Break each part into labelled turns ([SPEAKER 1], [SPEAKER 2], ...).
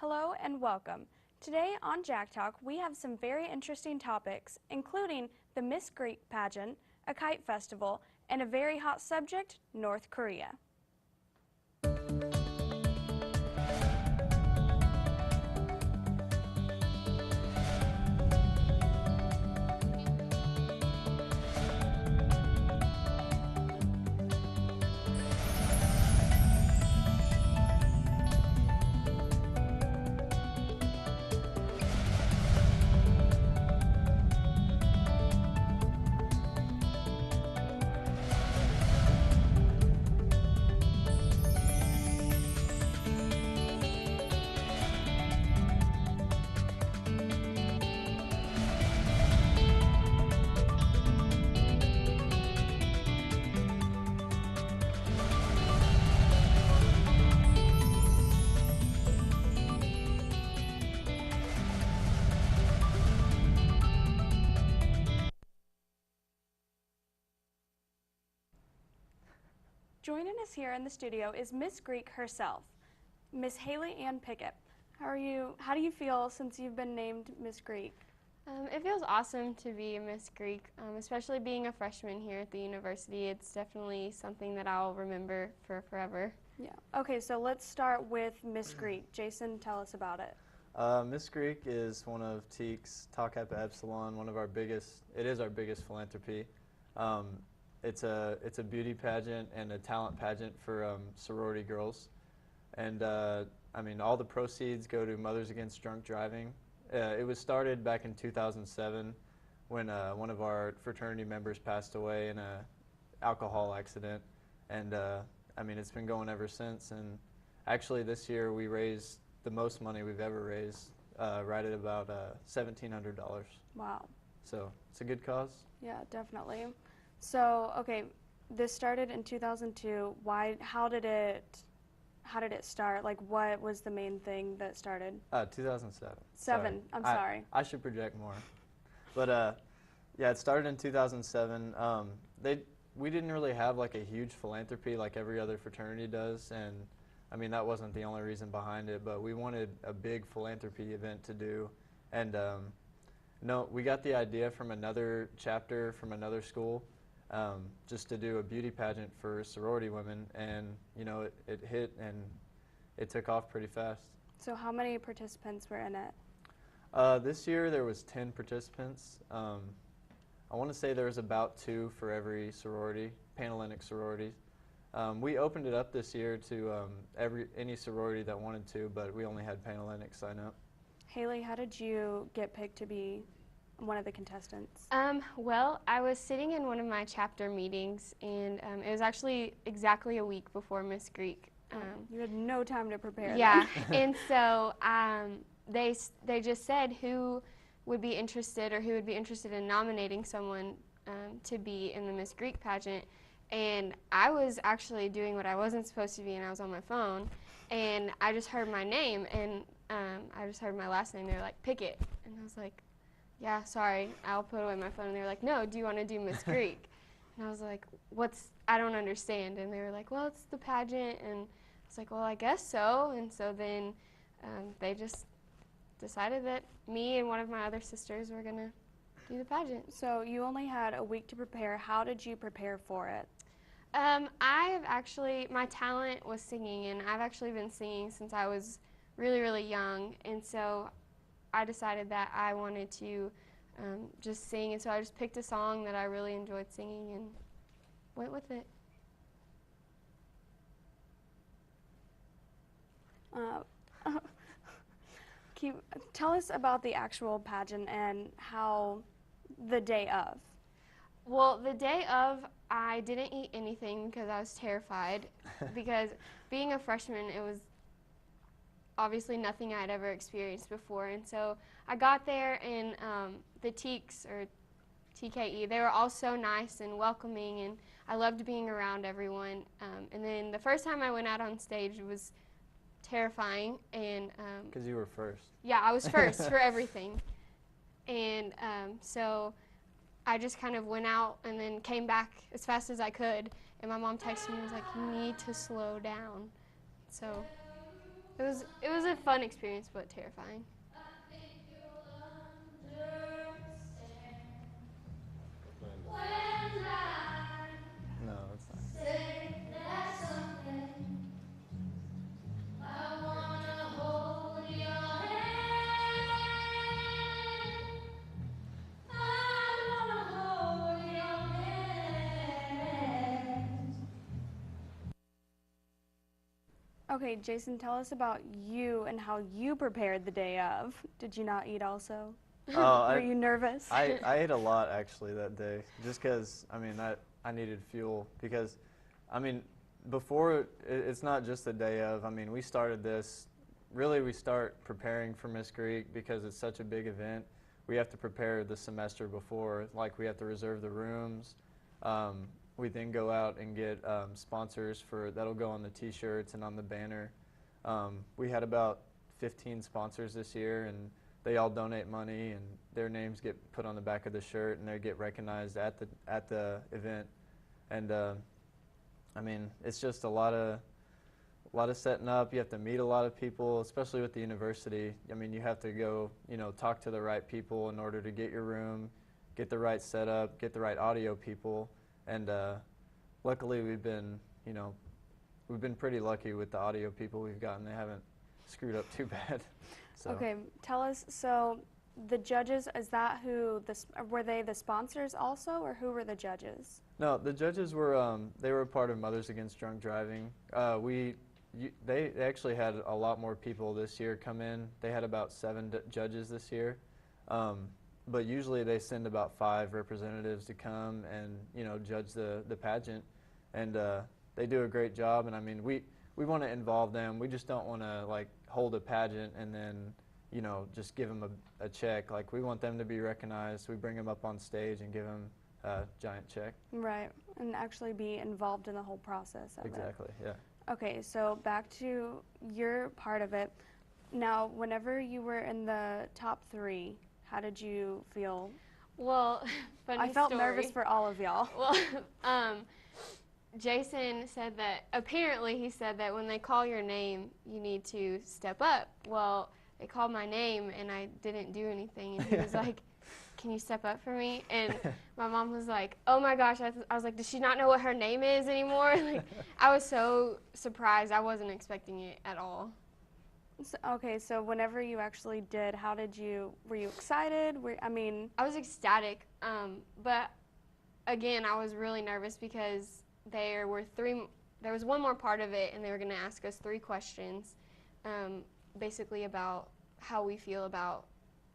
[SPEAKER 1] Hello and welcome. Today on Jack Talk, we have some very interesting topics, including the Miss Greek pageant, a kite festival, and a very hot subject, North Korea. Joining us here in the studio is Miss Greek herself, Miss Haley Ann Pickett. How do you feel since you've been named Miss Greek?
[SPEAKER 2] It feels awesome to be a Miss Greek, especially being a freshman here at the university. It's definitely something that I'll remember for forever.
[SPEAKER 1] Yeah. Okay, so let's start with Miss Greek. Jason, tell us about it.
[SPEAKER 3] Miss Greek is one of TEAC's Tau Kappa Epsilon, it is our biggest philanthropy. It's a beauty pageant and a talent pageant for sorority girls. And I mean, all the proceeds go to Mothers Against Drunk Driving. It was started back in 2007 when one of our fraternity members passed away in an alcohol accident. And I mean, it's been going ever since. And actually this year we raised the most money we've ever raised, right at about $1,700.
[SPEAKER 1] Wow.
[SPEAKER 3] So it's a good cause.
[SPEAKER 1] Yeah, definitely. So, okay, this started in 2002. How did it start? Like, what was the main thing that started?
[SPEAKER 3] 2007.
[SPEAKER 1] Seven. I'm sorry.
[SPEAKER 3] I should project more. But yeah, it started in 2007. We didn't really have like a huge philanthropy like every other fraternity does, and I mean that wasn't the only reason behind it, but we wanted a big philanthropy event to do, and no, we got the idea from another chapter from another school, just to do a beauty pageant for sorority women, and you know it hit and it took off pretty fast.
[SPEAKER 1] So how many participants were in it?
[SPEAKER 3] This year there was 10 participants. I want to say there was about 2 for every sorority, Panhellenic sororities. We opened it up this year to any sorority that wanted to, but we only had Panhellenic sign up.
[SPEAKER 1] Haley, how did you get picked to be one of the contestants?
[SPEAKER 2] Well, I was sitting in one of my chapter meetings, and it was actually exactly a week before Miss Greek.
[SPEAKER 1] You had no time to prepare.
[SPEAKER 2] Yeah, and so they just said who would be interested in nominating someone to be in the Miss Greek pageant. And I was actually doing what I wasn't supposed to be, and I was on my phone, and I just heard my name, and I just heard my last name. They were like, Pickett. And I was like, yeah, sorry, I'll put away my phone. And they were like, no, do you want to do Miss Greek? And I was like, I don't understand. And they were like, well, it's the pageant. And I was like, well, I guess so. And so then they just decided that me and one of my other sisters were going to do the pageant.
[SPEAKER 1] So you only had a week to prepare. How did you prepare for it?
[SPEAKER 2] My talent was singing, and I've actually been singing since I was really, really young, and so I decided that I wanted to just sing, and so I just picked a song that I really enjoyed singing and went with it.
[SPEAKER 1] Tell us about the actual pageant and how the day of.
[SPEAKER 2] Well, the day of, I didn't eat anything because I was terrified because being a freshman, it was obviously nothing I'd ever experienced before. And so I got there, and the TEACs, or TKE, they were all so nice and welcoming, and I loved being around everyone. And then the first time I went out on stage, it was terrifying. And
[SPEAKER 3] because you were first.
[SPEAKER 2] Yeah, I was first for everything. And so I just kind of went out and then came back as fast as I could, and my mom texted me and was like, you need to slow down. So It was a fun experience, but terrifying.
[SPEAKER 3] No, it's not.
[SPEAKER 1] Okay, Jason, tell us about you and how you prepared the day of. Did you not eat also?
[SPEAKER 3] Oh,
[SPEAKER 1] Were you nervous?
[SPEAKER 3] I ate a lot actually that day, just because I mean I needed fuel because, I mean, before it's not just the day of. I mean, we started this. Really, we start preparing for Miss Greek because it's such a big event. We have to prepare the semester before, like we have to reserve the rooms. We then go out and get sponsors that'll go on the T-shirts and on the banner. We had about 15 sponsors this year, and they all donate money, and their names get put on the back of the shirt, and they get recognized at the event. And I mean, it's just a lot of setting up. You have to meet a lot of people, especially with the university. I mean, you have to go, talk to the right people in order to get your room, get the right setup, get the right audio people. And luckily, we've been pretty lucky with the audio people we've gotten. They haven't screwed up too bad. So.
[SPEAKER 1] Okay, tell us, so the judges, were they the sponsors also, or who were the judges?
[SPEAKER 3] No, the judges were, they were a part of Mothers Against Drunk Driving. They actually had a lot more people this year come in. They had about 7 judges this year. But usually they send about 5 representatives to come and, judge the pageant. And they do a great job. And I mean, we want to involve them. We just don't want to, like, hold a pageant and then, just give them a check. Like, we want them to be recognized. We bring them up on stage and give them a giant check.
[SPEAKER 1] Right, and actually be involved in the whole process of it.
[SPEAKER 3] Exactly, yeah.
[SPEAKER 1] Okay, so back to your part of it. Now, whenever you were in the top 3, how did you feel?
[SPEAKER 2] Well, funny
[SPEAKER 1] I felt
[SPEAKER 2] story.
[SPEAKER 1] nervous for all of y'all.
[SPEAKER 2] Well, Jason said that, apparently he said that when they call your name, you need to step up. Well, they called my name and I didn't do anything, and he was like, can you step up for me? And my mom was like, oh my gosh. I was like, does she not know what her name is anymore? Like, I was so surprised. I wasn't expecting it at all.
[SPEAKER 1] So, okay, so whenever you actually did, were you excited?
[SPEAKER 2] I was ecstatic, but again, I was really nervous because there was one more part of it, and they were going to ask us 3 questions, basically about how we feel about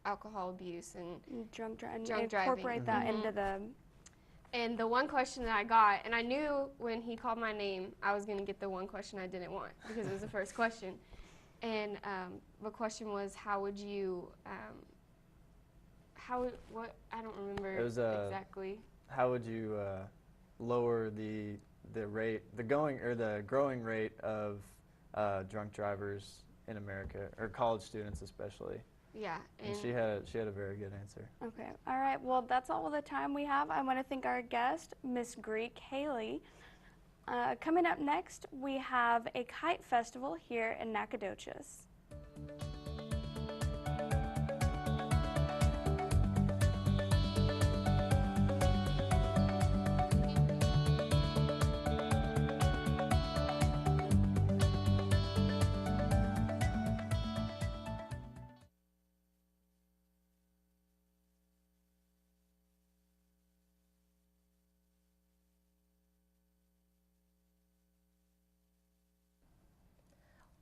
[SPEAKER 2] alcohol abuse and
[SPEAKER 1] drunk driving.
[SPEAKER 2] driving.
[SPEAKER 1] Incorporate that into the...
[SPEAKER 2] And the one question that I got, and I knew when he called my name, I was going to get the one question I didn't want because it was the first question. And the question was, how would you, I don't remember exactly.
[SPEAKER 3] How would you lower the growing rate of drunk drivers in America, or college students especially?
[SPEAKER 2] Yeah.
[SPEAKER 3] And she had a very good answer.
[SPEAKER 1] Okay. All right. Well, that's all the time we have. I want to thank our guest, Miss Greek Haley. Coming up next, we have a kite festival here in Nacogdoches.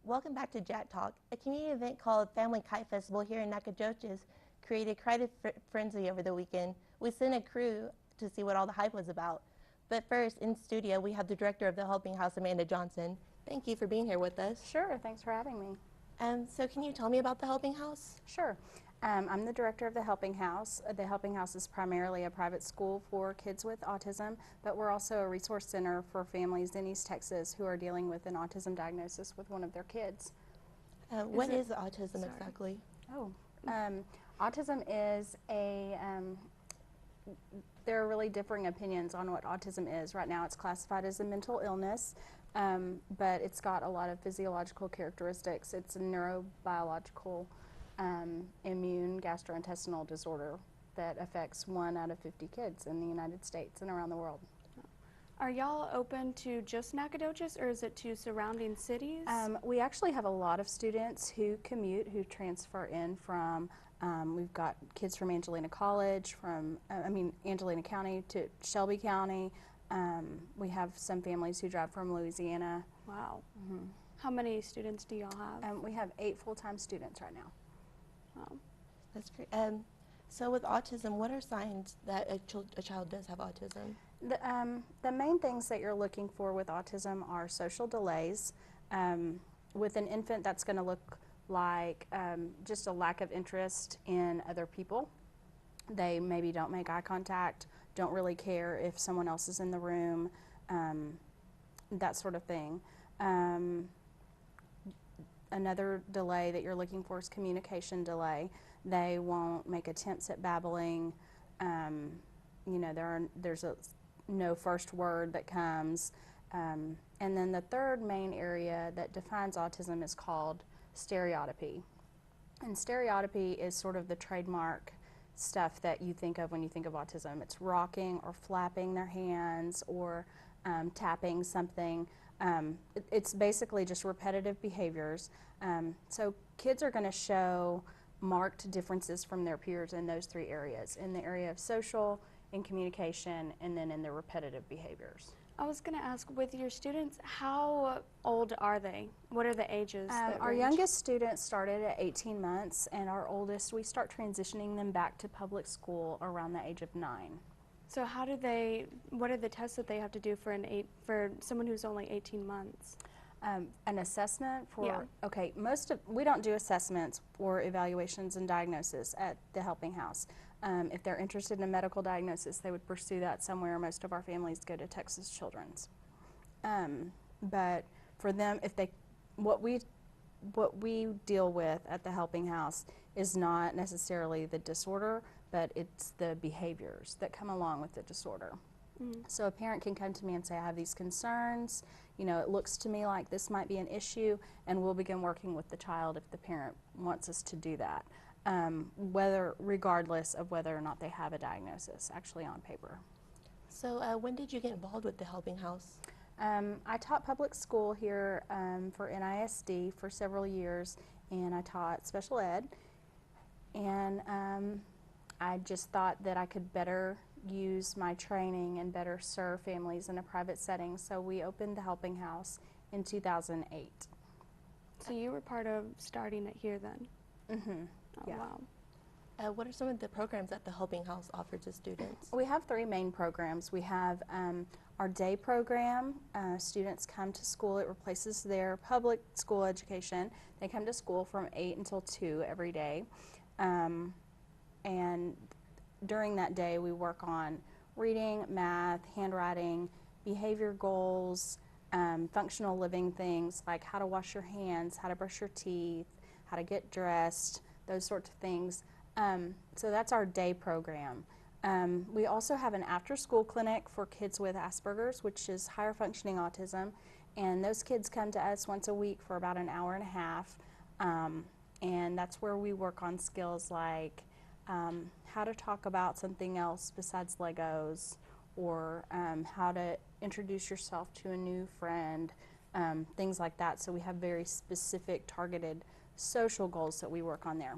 [SPEAKER 4] Welcome back to Jack Talk. A community event called Family Kite Festival here in Nacogdoches created quite a frenzy over the weekend. We sent a crew to see what all the hype was about. But first, in studio, we have the director of the Helping House, Amanda Johnson. Thank you for being here with us.
[SPEAKER 5] Sure, thanks for having me.
[SPEAKER 4] So can you tell me about the Helping House?
[SPEAKER 5] Sure. I'm the director of the Helping House. The Helping House is primarily a private school for kids with autism, but we're also a resource center for families in East Texas who are dealing with an autism diagnosis with one of their kids.
[SPEAKER 4] What is autism exactly?
[SPEAKER 5] Autism is there are really differing opinions on what autism is. Right now it's classified as a mental illness. but it's got a lot of physiological characteristics. It's a neurobiological immune gastrointestinal disorder that affects 1 out of 50 kids in the United States and around the world.
[SPEAKER 1] Are y'all open to just Nacogdoches, or is it to surrounding cities?
[SPEAKER 5] We actually have a lot of students who commute, who transfer in from, we've got kids from Angelina College, from, Angelina County to Shelby County. We have some families who drive from Louisiana.
[SPEAKER 1] Wow. How many students do y'all have?
[SPEAKER 5] We have 8 full-time students right now.
[SPEAKER 1] Wow.
[SPEAKER 4] That's great. So with autism, what are signs that a child does have autism?
[SPEAKER 5] The main things that you're looking for with autism are social delays. With an infant, that's going to look like just a lack of interest in other people. They maybe don't make eye contact, don't really care if someone else is in the room, that sort of thing. Another delay that you're looking for is communication delay. They won't make attempts at babbling. There's no first word that comes. And then the third main area that defines autism is called stereotypy. And stereotypy is sort of the trademark stuff that you think of when you think of autism. It's rocking or flapping their hands or tapping something. It's basically just repetitive behaviors. So kids are going to show marked differences from their peers in those 3 areas, in the area of social, in communication, and then in their repetitive behaviors.
[SPEAKER 1] I was going to ask, with your students, how old are they? What are the ages? that
[SPEAKER 5] Our
[SPEAKER 1] range?
[SPEAKER 5] youngest student started at 18 months, and our oldest, we start transitioning them back to public school around the age of 9.
[SPEAKER 1] So what are the tests that they have to do for someone who's only 18 months?
[SPEAKER 5] An assessment for,
[SPEAKER 1] Yeah.
[SPEAKER 5] okay, we don't do assessments or evaluations and diagnosis at the Helping House. If they're interested in a medical diagnosis, they would pursue that somewhere. Most of our families go to Texas Children's. But for them, what we deal with at the Helping House is not necessarily the disorder, but it's the behaviors that come along with the disorder. So a parent can come to me and say, I have these concerns, it looks to me like this might be an issue, and we'll begin working with the child if the parent wants us to do that, regardless of whether or not they have a diagnosis actually on paper.
[SPEAKER 4] So when did you get involved with the Helping House?
[SPEAKER 5] I taught public school here for NISD for several years, and I taught special ed, and I just thought that I could better use my training and better serve families in a private setting, so we opened the Helping House in 2008.
[SPEAKER 1] So you were part of starting it here then?
[SPEAKER 5] Mm-hmm.
[SPEAKER 1] Oh,
[SPEAKER 5] Yeah.
[SPEAKER 1] wow.
[SPEAKER 4] What are some of the programs that the Helping House offers to students?
[SPEAKER 5] We have 3 main programs. We have our day program. Students come to school. It replaces their public school education. They come to school from 8 until 2 every day. And during that day, we work on reading, math, handwriting, behavior goals, functional living things like how to wash your hands, how to brush your teeth, how to get dressed, those sorts of things. So that's our day program. We also have an after-school clinic for kids with Asperger's, which is higher functioning autism, and those kids come to us once a week for about an hour and a half, and that's where we work on skills like how to talk about something else besides Legos, or how to introduce yourself to a new friend, things like that. So we have very specific targeted social goals that we work on there.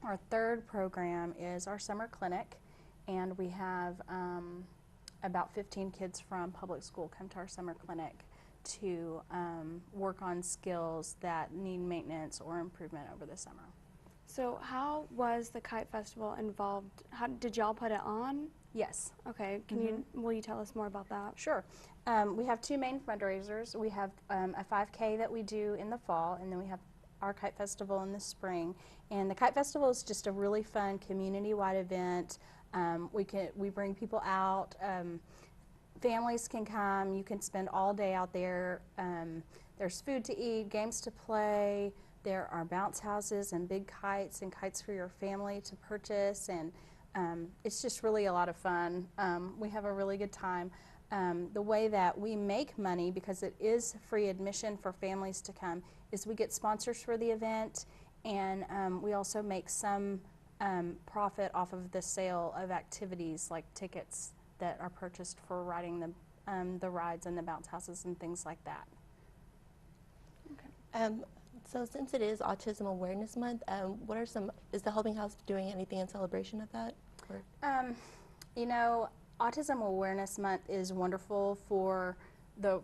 [SPEAKER 5] Our third program is our summer clinic, and we have about 15 kids from public school come to our summer clinic to work on skills that need maintenance or improvement over the summer.
[SPEAKER 1] So how was the Kite Festival involved? How did y'all put it on?
[SPEAKER 5] Yes.
[SPEAKER 1] Okay, will you tell us more about that?
[SPEAKER 5] Sure. We have 2 main fundraisers. We have a 5K that we do in the fall, and then we have our Kite Festival in the spring. And the Kite Festival is just a really fun community-wide event. We bring people out. Families can come. You can spend all day out there. There's food to eat, games to play. There are bounce houses and big kites and kites for your family to purchase, and it's just really a lot of fun. We have a really good time. The way that we make money, because it is free admission for families to come, is we get sponsors for the event, and we also make some profit off of the sale of activities like tickets that are purchased for riding the rides and the bounce houses and things like that.
[SPEAKER 4] So since it is Autism Awareness Month, is the Helping House doing anything in celebration of that? Or?
[SPEAKER 5] You know, Autism Awareness Month is wonderful for the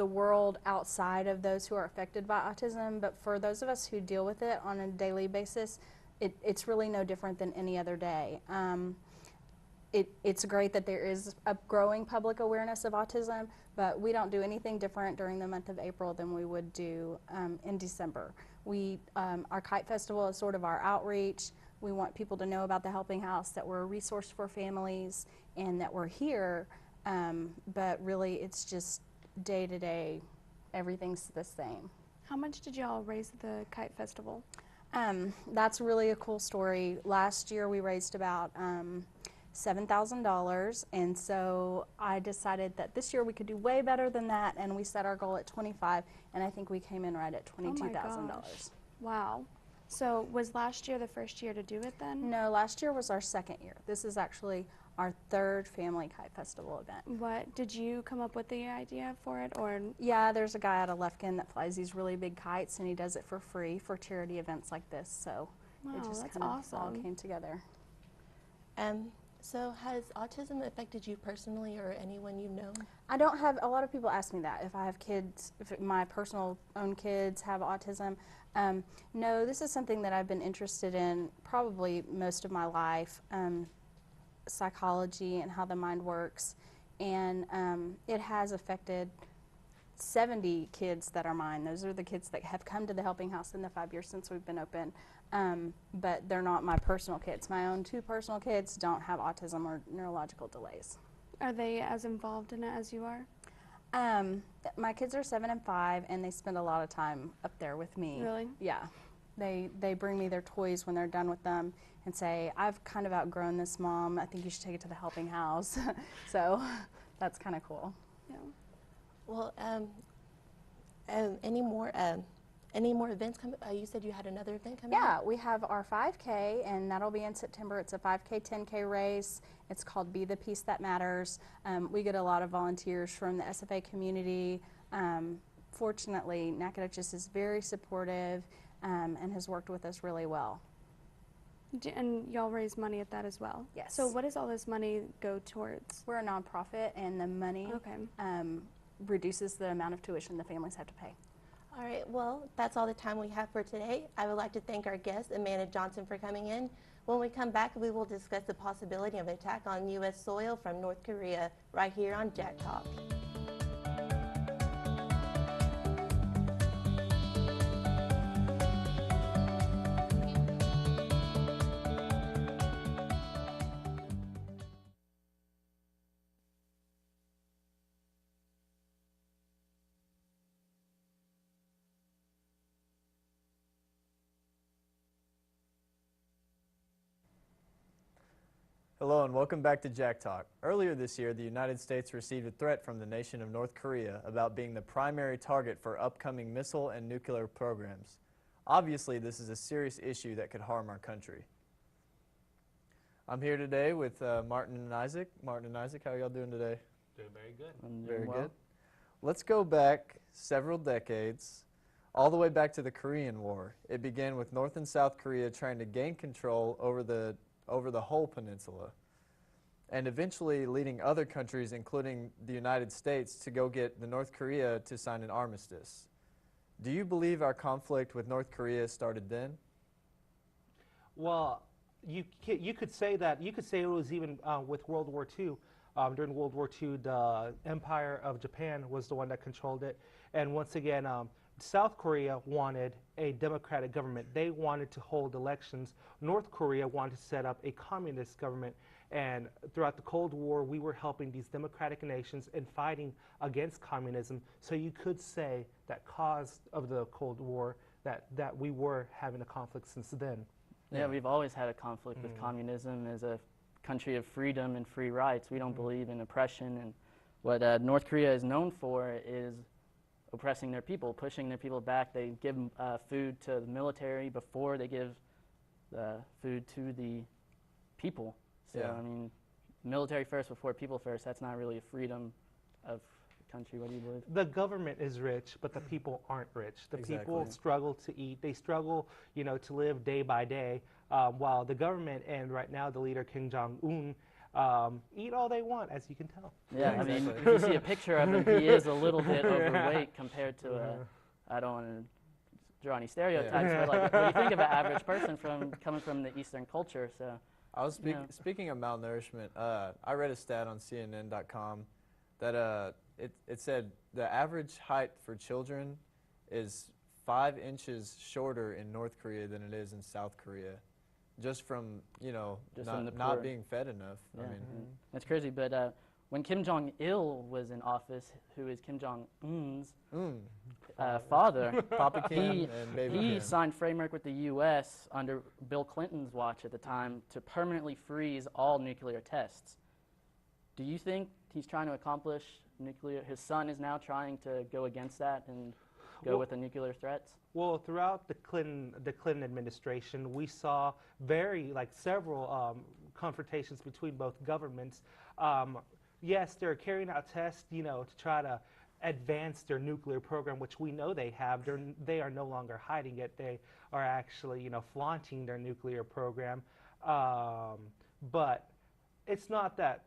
[SPEAKER 5] world outside of those who are affected by autism, but for those of us who deal with it on a daily basis, it's really no different than any other day. It's great that there is a growing public awareness of autism, but we don't do anything different during the month of April than we would do in December. Our Kite Festival is sort of our outreach. We want people to know about the Helping House, that we're a resource for families, and that we're here, but really it's just day to day, everything's the same.
[SPEAKER 1] How much did y'all raise at the Kite Festival?
[SPEAKER 5] That's really a cool story. Last year we raised about $7,000, and so I decided that this year we could do way better than that, and we set our goal at 25, and I think we came in right at $22,000.
[SPEAKER 1] Wow. So was last year the first year to do it then?
[SPEAKER 5] No, last year was our second year. This is actually our third Family Kite Festival event.
[SPEAKER 1] What, did you come up with the idea for it, or?
[SPEAKER 5] Yeah, there's a guy out of Lefkin that flies these really big kites, and he does it for free for charity events like this, so
[SPEAKER 1] Wow,
[SPEAKER 5] it just
[SPEAKER 1] that's
[SPEAKER 5] kind of
[SPEAKER 1] awesome.
[SPEAKER 5] all came together.
[SPEAKER 4] So has autism affected you personally or anyone you know?
[SPEAKER 5] I don't have, a lot of people ask me that, if I have kids, if my personal own kids have autism. No, this is something that I've been interested in probably most of my life, psychology and how the mind works, and it has affected 70 kids that are mine. Those are the kids that have come to the Helping House in the 5 years since we've been open, but they're not my personal kids. My own 2 personal kids don't have autism or neurological delays.
[SPEAKER 1] Are they as involved in it as you are?
[SPEAKER 5] My kids are 7 and 5, and they spend a lot of time up there with me.
[SPEAKER 1] Really?
[SPEAKER 5] Yeah. They bring me their toys when they're done with them and say, I've kind of outgrown this, Mom. I think you should take it to the Helping House. So that's kind of cool.
[SPEAKER 1] Yeah.
[SPEAKER 4] Well, any more events coming? You said you had another event coming
[SPEAKER 5] Yeah,
[SPEAKER 4] up?
[SPEAKER 5] we have our 5K, and that'll be in September. It's a 5K, 10K race. It's called Be the Peace That Matters. We get a lot of volunteers from the SFA community. Fortunately, Nacogdoches is very supportive and has worked with us really well.
[SPEAKER 1] And y'all raise money at that as well?
[SPEAKER 5] Yes.
[SPEAKER 1] So what does all this money go towards?
[SPEAKER 5] We're a nonprofit, and the money
[SPEAKER 1] Okay.
[SPEAKER 5] reduces the amount of tuition the families have to pay.
[SPEAKER 4] All right, well, that's all the time we have for today. I would like to thank our guest, Amanda Johnson, for coming in. When we come back, we will discuss the possibility of an attack on U.S. soil from North Korea right here on Jack Talk.
[SPEAKER 3] Hello and welcome back to Jack Talk. Earlier this year, the United States received a threat from the nation of North Korea about being the primary target for upcoming missile and nuclear programs. Obviously, this is a serious issue that could harm our country. I'm here today with Martin and Isaac. Martin and Isaac, how are y'all doing today?
[SPEAKER 6] Doing very good.
[SPEAKER 3] I'm very good. Let's go back several decades, all the way back to the Korean War. It began with North and South Korea trying to gain control over the whole peninsula, and eventually leading other countries, including the United States, to go get the North Korea to sign an armistice. Do you believe our conflict with North Korea started then?
[SPEAKER 6] Well, you could say that. You could say it was even with World War II. During World War II, the Empire of Japan was the one that controlled it. And once again, South Korea wanted a democratic government. They wanted to hold elections. North Korea wanted to set up a communist government. And throughout the Cold War, we were helping these democratic nations and fighting against communism. So you could say that cause of the Cold War, that we were having a conflict since then.
[SPEAKER 7] Yeah, we've always had a conflict with communism as a country of freedom and free rights. We don't believe in oppression and what North Korea is known for is oppressing their people, pushing their people back. They give food to the military before they give food to the people. So,
[SPEAKER 3] Yeah.
[SPEAKER 7] I mean, military first before people first, that's not really a freedom of country. What do you believe?
[SPEAKER 6] The government is rich, but the people aren't rich. The people
[SPEAKER 3] Exactly.
[SPEAKER 6] struggle to eat. They struggle, to live day by day, while the government and right now the leader Kim Jong-un eat all they want, as you can tell.
[SPEAKER 7] Yeah,
[SPEAKER 3] Yeah,
[SPEAKER 7] I mean,
[SPEAKER 3] exactly.
[SPEAKER 7] if you see a picture of him, he is a little bit overweight compared to I don't want to draw any stereotypes,
[SPEAKER 6] Yeah.
[SPEAKER 7] but like, what do you think of an average person coming from the Eastern culture? So,
[SPEAKER 3] I was
[SPEAKER 7] Yeah.
[SPEAKER 3] speaking of malnourishment. I read a stat on CNN.com that it said the average height for children is 5 inches shorter in North Korea than it is in South Korea, just from
[SPEAKER 7] Just from the
[SPEAKER 3] not
[SPEAKER 7] poor.
[SPEAKER 3] being fed enough.
[SPEAKER 7] yeah,
[SPEAKER 3] I mean,
[SPEAKER 7] that's crazy. But when Kim Jong-il was in office, who is Kim Jong-un's father,
[SPEAKER 3] Papa Kim
[SPEAKER 7] He-
[SPEAKER 3] and Baby
[SPEAKER 7] he
[SPEAKER 3] Kim.
[SPEAKER 7] signed framework with the U.S. under Bill Clinton's watch at the time to permanently freeze all nuclear tests. Do you think he's trying to accomplish nuclear? His son is now trying to go against that and go
[SPEAKER 6] Well-
[SPEAKER 7] with the nuclear threats?
[SPEAKER 6] Well, throughout the Clinton administration, we saw several confrontations between both governments. Yes, they're carrying out tests, to try to advance their nuclear program, which we know they have. They are no longer hiding it. They are actually, flaunting their nuclear program. But it's not that.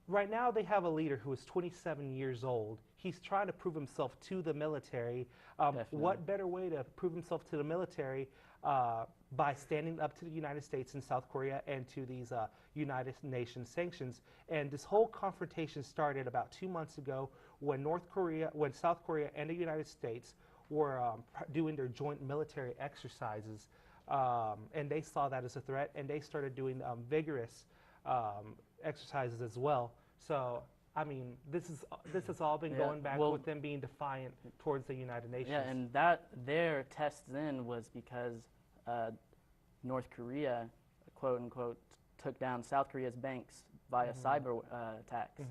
[SPEAKER 6] Right now, they have a leader who is 27 years old. He's trying to prove himself to the military.
[SPEAKER 7] Definitely.
[SPEAKER 6] What better way to prove himself to the military by standing up to the United States and South Korea and to these United Nations sanctions? And this whole confrontation started about 2 months ago when South Korea and the United States were doing their joint military exercises. And they saw that as a threat, and they started doing vigorous exercises as well. So, I mean, this has all been
[SPEAKER 7] Yeah,
[SPEAKER 6] going back
[SPEAKER 7] well-
[SPEAKER 6] with them being defiant towards the United Nations.
[SPEAKER 7] Yeah, and their test then was because North Korea, quote unquote, took down South Korea's banks via cyber attacks.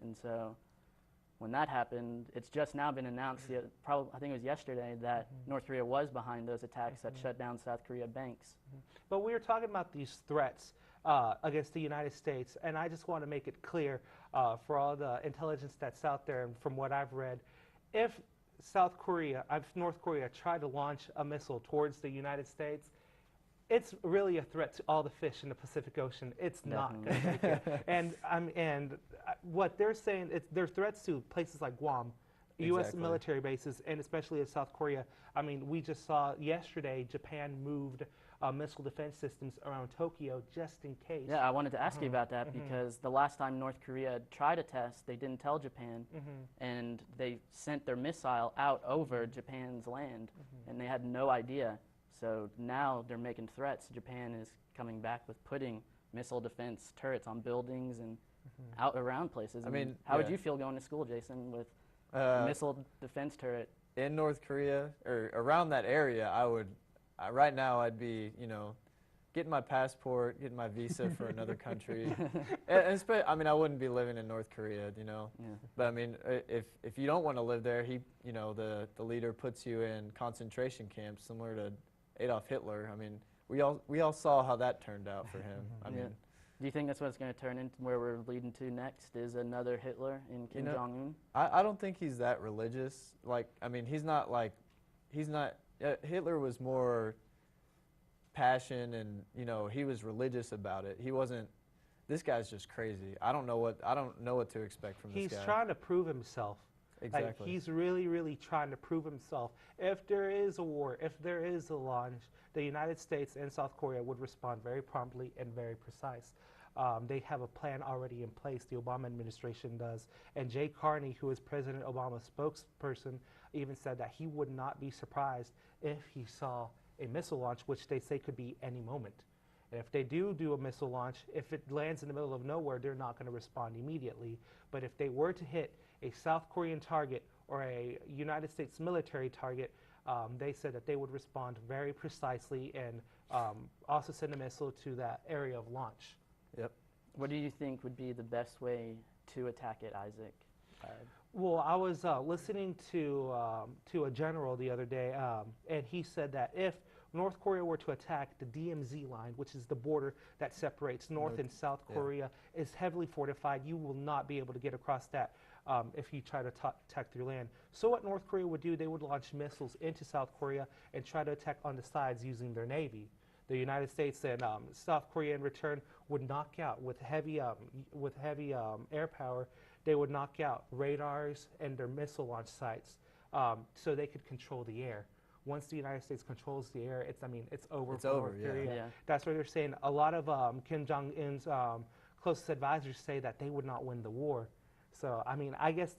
[SPEAKER 7] And so when that happened, it's just now been announced, I think it was yesterday, that North Korea was behind those attacks that shut down South Korea banks.
[SPEAKER 6] But we were talking about these threats against the United States, and I just want to make it clear for all the intelligence that's out there, and from what I've read, if North Korea tried to launch a missile towards the United States, it's really a threat to all the fish in the Pacific Ocean. It's not going to make it. And what they're saying, they're threats to places like Guam, U.S.
[SPEAKER 3] Exactly.
[SPEAKER 6] military bases, and especially in South Korea. I mean, we just saw yesterday Japan moved missile defense systems around Tokyo just in case.
[SPEAKER 7] Yeah, I wanted to ask you about that because the last time North Korea tried a test, they didn't tell Japan, and they sent their missile out over Japan's land, and they had no idea. So now they're making threats. Japan is coming back with putting missile defense turrets on buildings and out around places.
[SPEAKER 3] I mean,
[SPEAKER 7] how would
[SPEAKER 3] yeah.
[SPEAKER 7] you feel going to school, Jason, with a missile defense turret?
[SPEAKER 3] In North Korea or around that area, right now I'd be, getting my passport, getting my visa for another country. I mean, I wouldn't be living in North Korea,
[SPEAKER 7] Yeah.
[SPEAKER 3] But I mean, if you don't want to live there, the leader puts you in concentration camps similar to Adolf Hitler. I mean, we all saw how that turned out for him. I
[SPEAKER 7] Yeah.
[SPEAKER 3] mean,
[SPEAKER 7] Do you think that's what it's going to turn into, where we're leading to next, is another Hitler in Kim Jong-un?
[SPEAKER 3] I don't think he's that religious. Hitler was more passion and, he was religious about it. He wasn't, this guy's just crazy. I don't know what to expect from this guy.
[SPEAKER 6] He's trying to prove himself.
[SPEAKER 3] Exactly.
[SPEAKER 6] Like, he's really, really trying to prove himself. If there is a war, if there is a launch, the United States and South Korea would respond very promptly and very precise. They have a plan already in place, the Obama administration does. And Jay Carney, who is President Obama's spokesperson, even said that he would not be surprised if he saw a missile launch, which they say could be any moment. And if they do a missile launch, if it lands in the middle of nowhere, they're not going to respond immediately. But if they were to hit a South Korean target or a United States military target, they said that they would respond very precisely and also send a missile to that area of launch.
[SPEAKER 3] Yep.
[SPEAKER 7] What do you think would be the best way to attack it, Isaac?
[SPEAKER 6] Well, I was listening to a general the other day, and he said that if North Korea were to attack the DMZ line, which is the border that separates North and South Korea, is heavily fortified. You will not be able to get across that if you try to attack through land. So what North Korea would do, they would launch missiles into South Korea and try to attack on the sides using their navy. The United States and South Korea in return would knock out with heavy air power. They would knock out radars and their missile launch sites, so they could control the air. Once the United States controls the air, it's over.
[SPEAKER 3] It's
[SPEAKER 6] for
[SPEAKER 3] over,
[SPEAKER 6] North
[SPEAKER 3] yeah.
[SPEAKER 6] Korea.
[SPEAKER 7] Yeah.
[SPEAKER 6] That's what they're saying. A lot of Kim Jong-un's closest advisors say that they would not win the war. So, I mean, I guess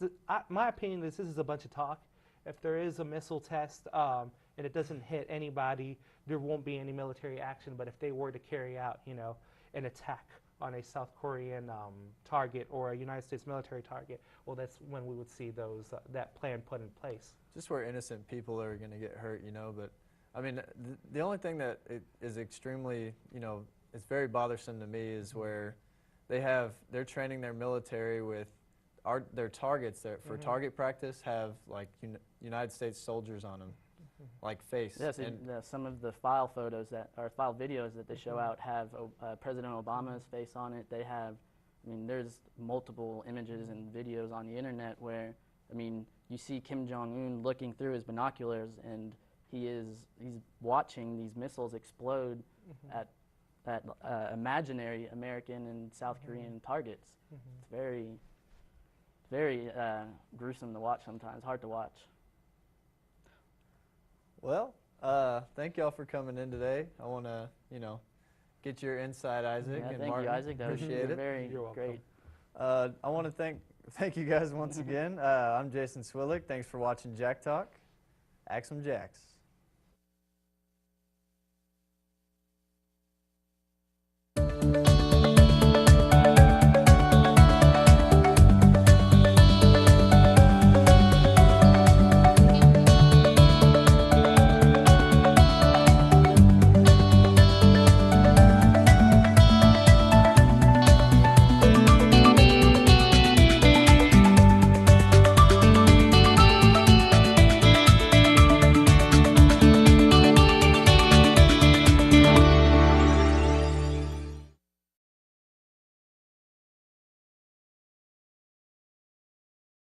[SPEAKER 6] my opinion is this is a bunch of talk. If there is a missile test and it doesn't hit anybody, there won't be any military action. But if they were to carry out, an attack on a South Korean target or a United States military target, well, that's when we would see that plan put in place.
[SPEAKER 3] Just where innocent people are going to get hurt, but I mean, the only thing that is extremely, it's very bothersome to me is where they're training their military with their targets for target practice have like United States soldiers on them, like face.
[SPEAKER 7] Yes, some of the file photos file videos that they show out have President Obama's face on it. They have, there's multiple images and videos on the internet where, you see Kim Jong-un looking through his binoculars and he's watching these missiles explode at imaginary American and South Korean targets. It's very, very gruesome to watch sometimes, hard to watch.
[SPEAKER 3] Well, thank y'all for coming in today. I want to, get your insight, Isaac and
[SPEAKER 7] Thank
[SPEAKER 3] Martin.
[SPEAKER 7] you, Isaac. That was
[SPEAKER 3] Appreciate it.
[SPEAKER 7] very
[SPEAKER 6] You're welcome.
[SPEAKER 7] great.
[SPEAKER 3] I want to thank you guys once again. I'm Jason Swillick. Thanks for watching Jack Talk. Axe 'em Jacks.